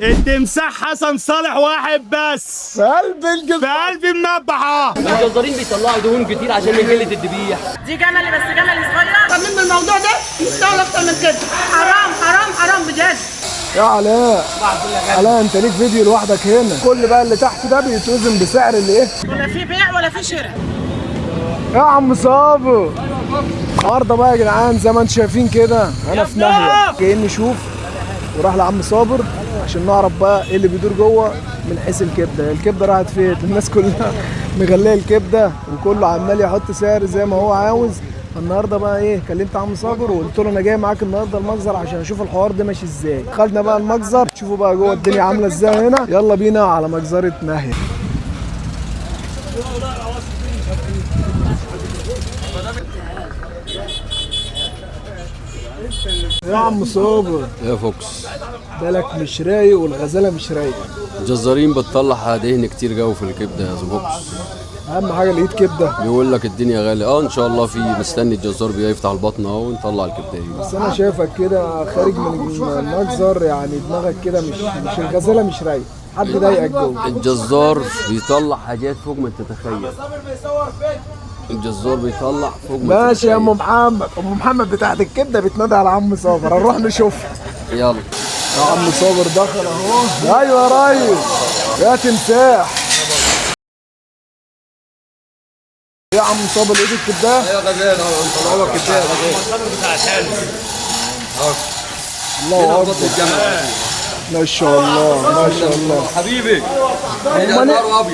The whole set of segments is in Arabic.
التمساح حسن صالح واحد بس في قلب الجبل، في قلب المذبحة. الجزارين بيطلعوا دهون كتير عشان من قلة الذبيح. دي جمل بس جمل صغير. طالبين من الموضوع ده يشتغل اكتر من كده. حرام حرام حرام بجد. يا علاء علاء انت ليك فيديو لوحدك هنا، كل بقى اللي تحت ده بيتوزن بسعر اللي ايه؟ ولا في بيع ولا في شراء. يا عم صابر النهارده بقى يا جدعان زي ما انتم شايفين كده انا في ناحيه جايين نشوف وراح لعم صابر عشان نعرف بقى ايه اللي بيدور جوه من حيث الكبده. الكبده راحت فين؟ الناس كلها مغليه الكبده وكله عمال يحط سعر زي ما هو عاوز. النهارده بقى ايه، كلمت عم صابر وقلت له انا جاي معاك النهارده المجزر عشان اشوف الحوار ده ماشي ازاي. خدنا بقى المجزر، شوفوا بقى جوه الدنيا عامله ازاي هنا. يلا بينا على مجزره ناهيه. يا عم صابر يا فوكس، بالك مش رايق والغزاله مش رايقه. الجزارين بتطلع دهن كتير جو في الكبده يا فوكس. اهم حاجه لقيت كبده. بيقول لك الدنيا غاليه. ان شاء الله في مستني الجزار بيفتح البطن اهو ونطلع الكبده دي. بس انا شايفك كده خارج من المجزر يعني دماغك كده مش الغزاله مش رايقه. حد ضايقك جوه؟ الجزار بيطلع حاجات فوق ما تتخيل. الجزار بيطلع فوق ما ماشي يا ام تتخيل. محمد. ام محمد بتاعت الكبده بتنادي على عم صابر، هنروح نشوفها. يلا يا عم صابر دخل اهو. ايوه يا ريس يا تمساح. يا عم صابر ايد الكبده. يا غزال اهو نطلعوا لك كبده يا غزال. الله اكبر ما شاء الله ما شاء الله حبيبي.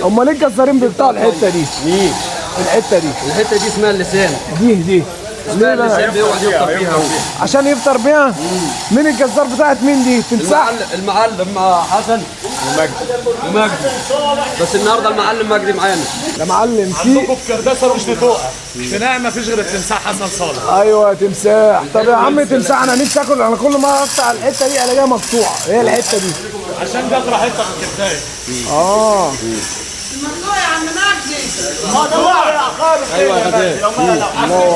امال ايه الجزارين بيقطعوا الحته دي؟ مين؟ الحته دي الحته دي اسمها اللسان. دي ليه بقى؟ بيقعد يفطر فيها هو. عشان يفطر بيها؟ مين الجزار بتاعت مين دي؟ تمساح؟ المعلم مع حسن ومجدي. بس النهارده المعلم مجدي معانا. يا معلم في عندكم في كرداسه رشد طوقه في نعم مفيش غير التمساح حسن صالح. ايوه يا تمساح. طب يا عم تمساح انا نفسي اكل، انا كل ما اقطع الحته دي الاقيها مقطوعه. ايه الحته دي؟ عشان جت راحتها في الكبدايه. الممنوع يا عم مجدي. ايوه يا غزال.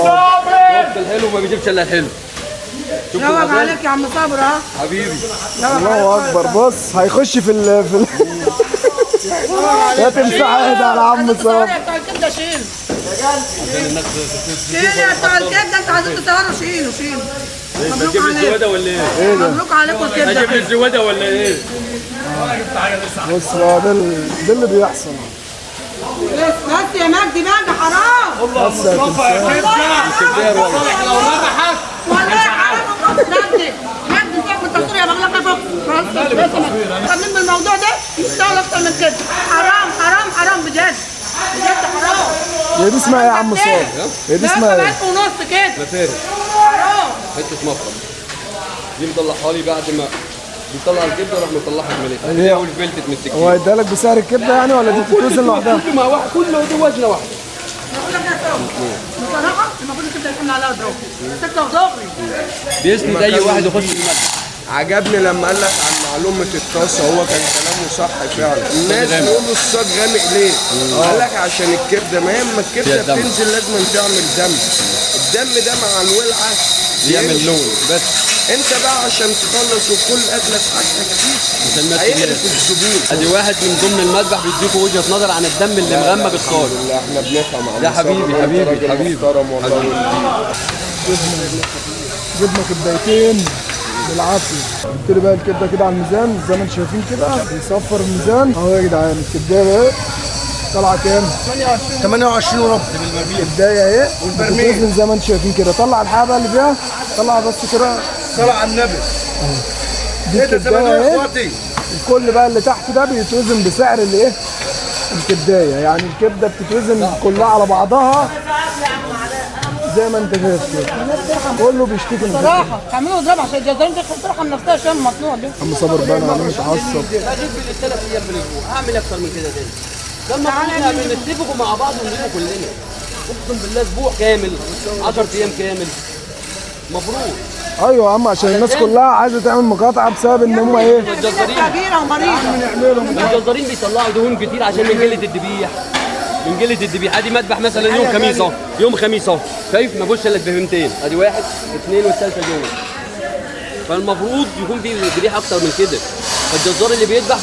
صابر الحلو ما بيجيبش الا الحلو. شوف روق الغزال. عليك يا عم صابر اهو. حبيبي. الله اكبر. بص هيخش في يا تمساح اهدى على عم صابر. يا بتاع الكبده شيل. شيل يا بتاع الكبده، انتوا عايزين تصوروا شيلوا. مبروك اجيب عليك. الزواده ولا ايه؟ مبروك عليكم الكبده. اجيب الزواده ولا ايه؟ بص بقى ده اللي بيحصل. بس يا مجدي بقى حرام. بس يا تمساح والله حرام مجدي انت التصوير يا بغلق يا فوق. طالبين من الموضوع ده يشتغل اكتر من كده. حرام حرام حرام بجد حرام. هي دي اسمها ايه يا عم صابر؟ هي دي اسمها ايه؟ ونص كده. مفارق. حرام. حته مفرم. دي مطلعها لي بعد ما بيطلع الكبده وراح مطلعها مليتها. هي- هي والفلتت من السكين. هو هيديها لك بسعر الكبده يعني ولا دي بتتوزن لوحدها؟ كله مع واحد، كله دي وزنه واحده. بقول لك يا فوق. بصراحه المفروض الكبده يكون عليها ضرب. سكه ودغري. بيسند اي واحد يخش في المدح. عجبني لما قال لك عن معلومة الطاسة، هو كان كلامه صح فعلا. الناس بيقولوا الصاج غامق ليه؟ قال لك عشان الكبدة، ما هي اما الكبدة الدم. بتنزل لازم تعمل دم. الدم ده مع الولعة بيعمل لون بس. انت بقى عشان تخلص وكل اكلك حاجتك عشان فيه الناس هيقرف الزبون. ادي واحد من ضمن المذبح بيديكوا وجهه نظر عن الدم اللي مغمق الصاج. لا احنا بنفهم عن يا حبيبي، صبر، حبيبي، راجل حبيبي. محترم والله. جبنا كبدايتين بالعافيه. قلت لي بقى الكبده كده على الميزان زي ما انتم شايفين كده بيصفر الميزان اهو يا جدعان. الكبدايه اهي طالعه كام؟ 28 وربع. الكبدايه اهي بتتوزن زي ما انتم شايفين كده. طلع الحاجه بقى اللي فيها، طلع بس كده. صلى على النبي. دي الكبدايه اهي. الكل بقى اللي تحت ده بيتوزن بسعر اللي ايه؟ الكبدايه. يعني الكبده بتتوزن كلها على بعضها زي ما انت شايف كده. كله بيشتكي من كده. بصراحه تعملوا ضرب عشان الجزائريين ترحم نفسها شويه من المصنوع ده. عم صابر بقى انا متعصب. بجيب بالثلاث ايام في الاسبوع، هعمل اكتر من كده تاني. ده المفروض احنا بنتفقوا مع بعض ونجيبوا كلنا. اقسم بالله اسبوع كامل، 10 ايام كامل. مبروك. ايوه يا عم عشان الناس كلها عايزه تعمل مقاطعه بسبب ان هم ايه؟ كبيره ومريضه. الجزارين بيطلعوا دهون كتير عشان من قله الذبيح. من قله الذبيح. ادي مذبح مثلا يوم خميس اهو، يوم خميس اهو، شايف ما فيهوش الا بهمتين. ادي واحد اثنين والثالثه جوه. فالمفروض يكون في ذبيح اكتر من كده. الجزار اللي بيذبح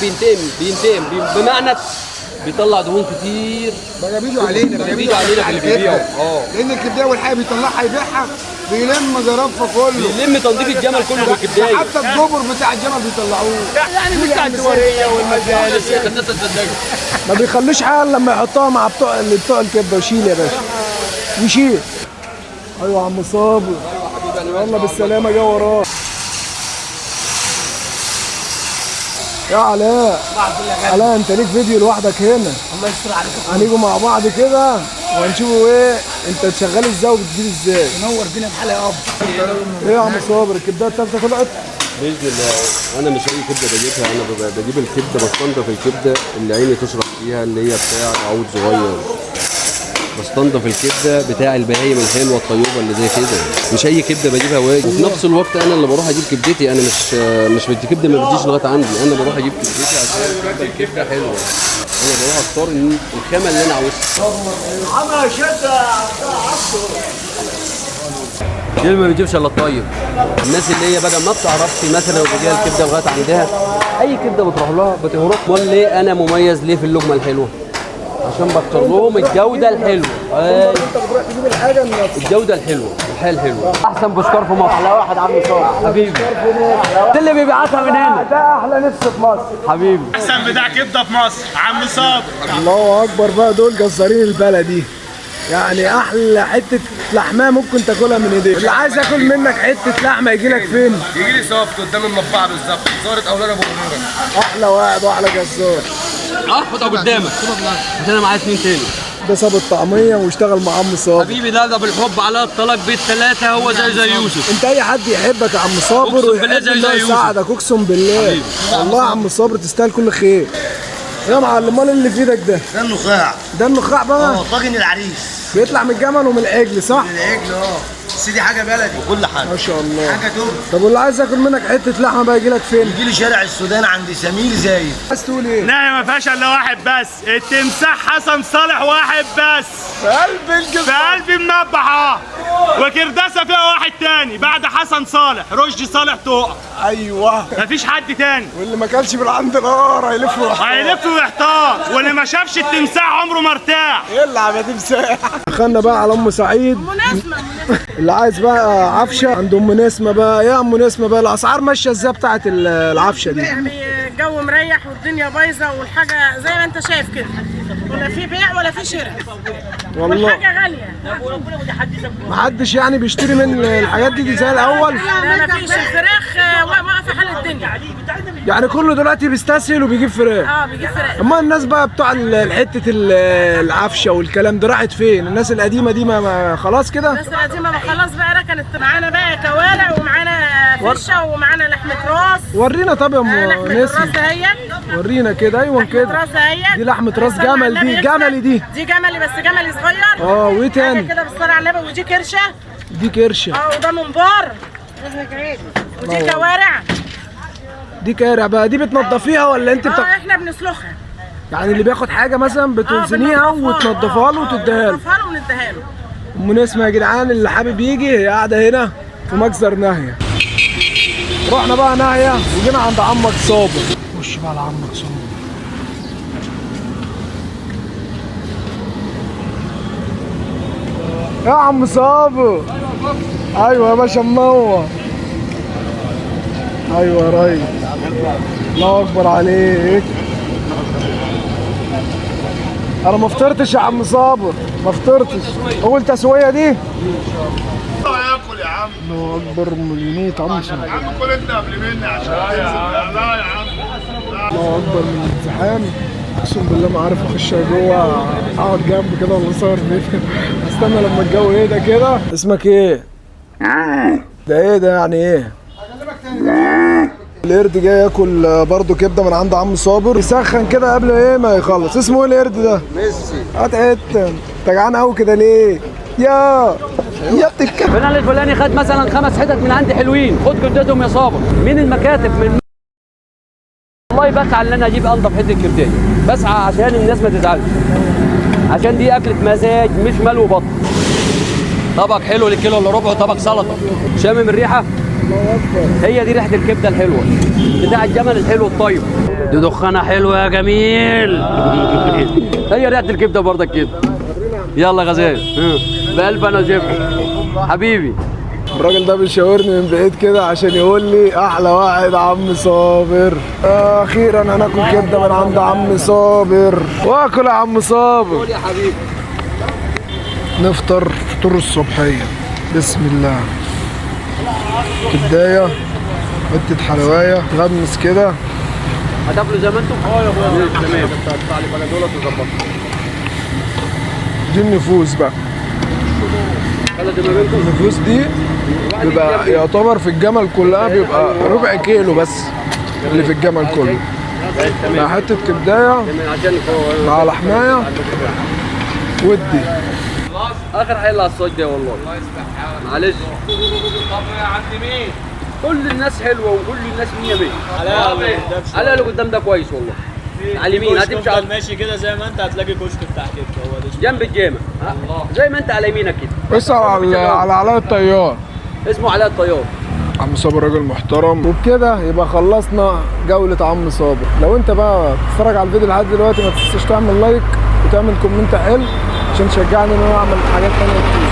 بينتقم بمعنى بيطلع دهون كتير. بقى بيجوا علينا في اللي بيبيعوا. لان الكبدايه والحاجه بيطلعها يبيعها بيلم جرفها كله، بيلم تنظيف الجمل كله بالكبدايه. حتى الجبر بتاع الجمل بيطلعوه. يعني بتاع الدوريه والمجالس ما بيخلوش حاجه لما يحطوها مع بتوع الكبده. وشيل يا باشا وشيل. ايوه يا عم صابر، يلا بالسلامه جاي وراك يا علاء. علاء انت ليك فيديو لوحدك هنا. الله يستر عليكم. هنيجوا مع بعض كده وهنشوفوا ايه انت شغال ازاي وبتجيب ازاي. نور بينا بحالة يا اب. ايه يا عم صابر الكبده التالتة طلعت؟ باذن الله. انا مش اي كبده بجيبها، انا بجيب الكبده بستنضف الكبده اللي عيني تشرب فيها اللي هي بتاع عود صغير. بستنضف الكبده بتاع البهايم الحلوه الطيوبه اللي زي كده، مش اي كبده بجيبها واجي. وفي نفس الوقت انا اللي بروح اجيب كبدتي، انا مش بدي كبده ما بتجيش لغايه عندي، انا بروح اجيب كبدتي عشان الكبده حلوه. انا بروح اختار الخامه اللي انا عاوزها. دي اللي ما بيجيبش الا الطيب. الناس اللي هي بقى ما بتعرفش مثلا لو بيجيها الكبده لغايه عندها اي كبده بتروح لها بتهرب. امال ليه انا مميز ليه في اللقمه الحلوه؟ عشان بختار لهم الجوده الحلوه. انت بتروح تجيب الحاجه الجوده الحلوه، الحياه الحلوه. احسن بوشكار في مصر. احلى واحد عم صالح حبيبي. ده اللي بيبعتها من هنا. ده احلى نفس في مصر حبيبي. احسن بتاع كبده في مصر عم صابر. الله اكبر بقى، دول جزارين البلدي. يعني احلى حته لحمه ممكن تاكلها من ايديك. اللي عايز ياكل منك حته لحمه يجي لك فين؟ يجي لي صافت قدام المطبعه بالظبط، زارت اولاد ابو غنيره. احلى واحد واحلى جزار. احطها قدامك عشان انا معايا اتنين تاني. ده صاب الطعميه واشتغل مع عم صابر. حبيبي ده بالحب على الطلاق بالثلاثه هو زي يوسف. انت اي حد يحبك يا عم صابر أقسم بالله ويحب زي الله يوسف. يساعدك. اقسم بالله والله يا عم صابر تستاهل كل خير. يا معلم مال اللي في ايدك ده؟ ده النخاع. ده النخاع بقى؟ طاجن العريس. بيطلع من الجمل ومن العجل صح؟ من العجل بس دي حاجه بلدي وكل حاجه. ما شاء الله. حاجه توب. طب واللي عايز ياكل منك حته لحمه بقى يجي لك فين؟ يجي لي شارع السودان عند سمير زايد. عايز تقول ايه؟ لا ما فيهاش الا واحد بس، التمساح حسن صالح واحد بس في قلب الجبل. في قلب المذبحه، وكرداسه فيها واحد تاني بعد حسن صالح، رشدي صالح تقع. ايوه. مفيش حد تاني. واللي ما كانش من عند النار هيلف ويحتار. هيلف ويحتار، واللي ما شافش التمساح عمره ما ارتاح. يلعب يا تمساح. دخلنا بقى على ام سعيد. مناسبة اللي عايز بقى عفشه عند ام نسمه بقى. يا ام نسمه بقى الاسعار ماشيه ازاي بتاعت العفشه دي؟ يعني الجو مريح والدنيا بايظه والحاجه زي ما انت شايف كده، ولا في بيع ولا في شراء، والله والحاجه غاليه. محدش يعني بيشتري من الحاجات دي زي الاول. لا مفيش. الفراخ واقفه حال الدنيا. يعني كله دلوقتي بيستسهل وبيجيب فراخ. بيجيب فراخ. اما الناس بقى بتوع حته العفشه والكلام ده راحت فين؟ الناس القديمه دي ما خلاص كده؟ الناس القديمه ما خلاص بقى ركنت. معانا بقى كوارع ومعانا فشه ومعانا لحمه راس. ورينا طب يا ام لحمه نسمه. الراس اهي. ورينا كده. ايوه لحمه كده. راس اهي. دي لحمه راس جمل. دي جملي دي. دي جملي بس جملي صغير. وايه تاني؟ حاجة كده بالصلاه على النبي. ودي كرشه. دي كرشه. وده منبار. ودي كوارع. دي كارع بقى. دي بتنضفيها ولا انت احنا بنسلخها. يعني اللي بياخد حاجه مثلا بتوزنيها وتنضفها له وتديها له. بننضفها له ونديها له. ام نسمه يا جدعان اللي حابب يجي هي قاعده هنا في مجزر ناهيه. رحنا بقى ناهيه وجينا عند عمك صابر. خش بقى لعمك صابر. يا عم صابر. ايوه يا باشا منور. ايوه يا ريس. الله اكبر عليك. انا ما فطرتش يا عم صابر، ما فطرتش. اول تسويه دي. ياكل يا عم. الله اكبر مليونية عم صابر. يا عم كل انت قبل مني عشان لا يا عم. الله اكبر من الازدحام. اقسم بالله ما عارف اخش جوه اقعد جنب كده ولا اصور فيديو. استنى لما الجو يهدى كده. اسمك ايه؟ ده ايه ده يعني ايه؟ القرد جاي ياكل برضه كبده من عند عم صابر. يسخن كده قبل ايه ما يخلص. اسمه ايه القرد ده؟ ميسي. هات حته. انت جعان قوي كده ليه؟ يا بتتكلم. فلان الفلاني خد مثلا 5 حتت من عندي حلوين، خد جدتهم يا صابر. من المكاتب من والله بسعى ان انا اجيب انضف حته كبديه، بسعى عشان الناس ما تزعلش، عشان دي اكله مزاج مش مال وبطن. طبق حلو للكيلو الا ربع، طبق سلطه. شامم الريحه؟ هي دي ريحه الكبده الحلوه بتاع الجمل الحلو الطيب. دي دخانه حلوه يا جميل. هي ريحه الكبده برضك كده. يلا غزال بقلب انا جيبها حبيبي. الراجل ده بيشاورني من بعيد كده عشان يقول لي احلى واحد عم صابر. اخيرا هناكل كبده من عند عم صابر. واكل يا عم صابر. قول يا حبيبي. نفطر فطور الصبحيه. بسم الله. كبدايه حته حلوايه غمس كده. هتاكلوا زي ما انتم؟ يا اخويا تمام. تطلع لي بقى دولت وظبطها. دي النفوس بقى. النفوس دي بيبقى يعتبر في الجمل كلها بيبقى ربع كيلو بس اللي في الجمل كله. مع حته كبدايه مع لحمايه ودي. اخر حاجه على الصوت ده والله. معلش. كل الناس حلوه وكل الناس 100 على اللي قدام ده كويس والله. على اليمين هتمشي على ماشي كده زي ما انت هتلاقي كشك بتاع كبده هو ده جنب الجامع زي ما انت على يمينك كده. اسأل على علاء الطيار. اسمه علاء الطيار. عم صابر راجل محترم. وبكده يبقى خلصنا جولة عم صابر. لو انت بقى بتتفرج على الفيديو لحد دلوقتي ما تنساش تعمل لايك وتعمل كومنت حلو عشان تشجعني ان انا اعمل حاجات تانية كتير.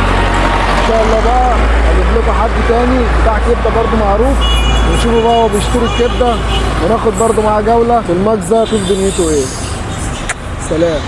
ان شاء الله بقى هجيب لكم حد تاني بتاع كبده برضه معروف ونشوفه بقى هو بيشتري الكبده وناخد برضه معاه جوله في المخزن نشوف دنيته ايه. سلام.